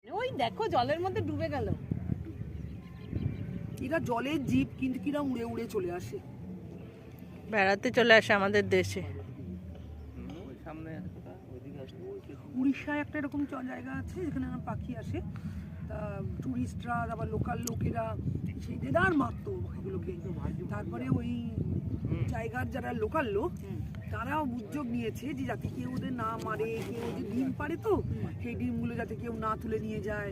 ওই দেখো জলের মধ্যে ডুবে গেল। এরা জলের জীব, কিন্তু কিরা উড়ে উড়ে চলে আসে, বেড়াতে চলে আসে আমাদের দেশে। উড়িষ্যায় একটা এরকম জায়গা আছে যেখানে পাখি আসে, তা টুরিস্টরা আবার লোকাল লোকেরা সেই দেদার মারতো পাখিগুলোকে। তারপরে ওই জায়গার যারা লোকাল লোক তারাও উদ্যোগ নিয়েছে যে যাতে কেউ ওদের না মারে, কেউ যে ডিম পারে তো সেই ডিমগুলো যাতে কেউ না তুলে নিয়ে যায়,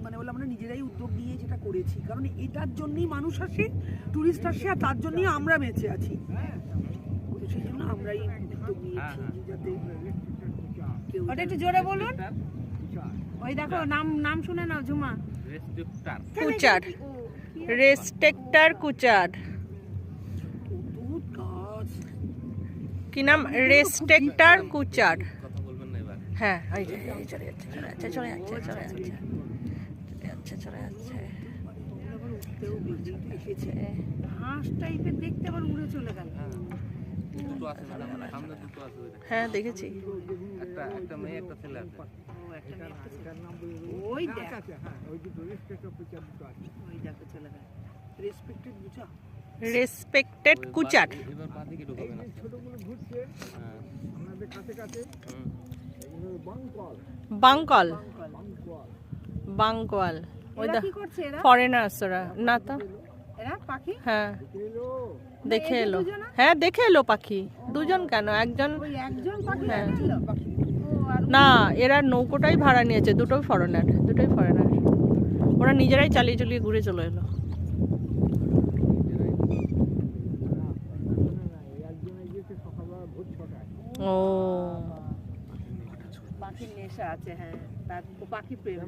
মানে বলে আমরা নিজেরাই উদ্যোগ নিয়ে যেটা করেছি, কারণ এটার জন্যই মানুষ আসে, টুরিস্ট আসে, আর তার জন্যই আমরা বেঁচে আছি। তো সেই জন্য আমরাই উদ্যোগ নিয়েছি যাতে কেউ। ওটা একটু জোরে বলুন। ওই দেখো নাম নাম শুনে নাও ঝুমা। Kutcher, রেস্ট্রিক্টর Kutcher. কি নাম? রেস্ট্রিক্টর কুচার। হ্যাঁ, ওই যে চলে যাচ্ছে, চলে যাচ্ছে, চলে যাচ্ছে, চলে যাচ্ছে, চলে যাচ্ছে, চলে যাচ্ছে। হাঁস টাইপের দেখতে, আবার উড়ে চলে গেল। হ্যাঁ দেখেছি। একটা মেয়ে একটা ছেলে আছে। ওই দেখো চলে গেল। রেসপেক্টেড বুঝা, রেসপেক্টেড কুচার। এবার বাদিকে ঢুকাবে না। ছোটগুলো ঘুরছে আমাদের কাছে কাছে। বাঙ্কল, বাঙ্কল। ওই এরা দা কি করছে এরা? ফরেনার্স ওরা। না তো, এরা পাখি? হ্যাঁ দেখে এই যে এলো। দুজনা? হ্যাঁ দেখে এলো পাখি। দুজন কেন, একজন। ওই একজন পাখি হ্যাঁ। দেখে এলো? ও, আর না, এরা নৌকোটাই ভাড়া নিয়েছে, দুটোই ফরেনার, দুটোই ফরেনার। ওরা নিজেরাই চালিয়ে চালিয়ে ঘুরে চলে এলো। ও পাখির নেশা আছে, হ্যাঁ, তার পাখি প্রেম।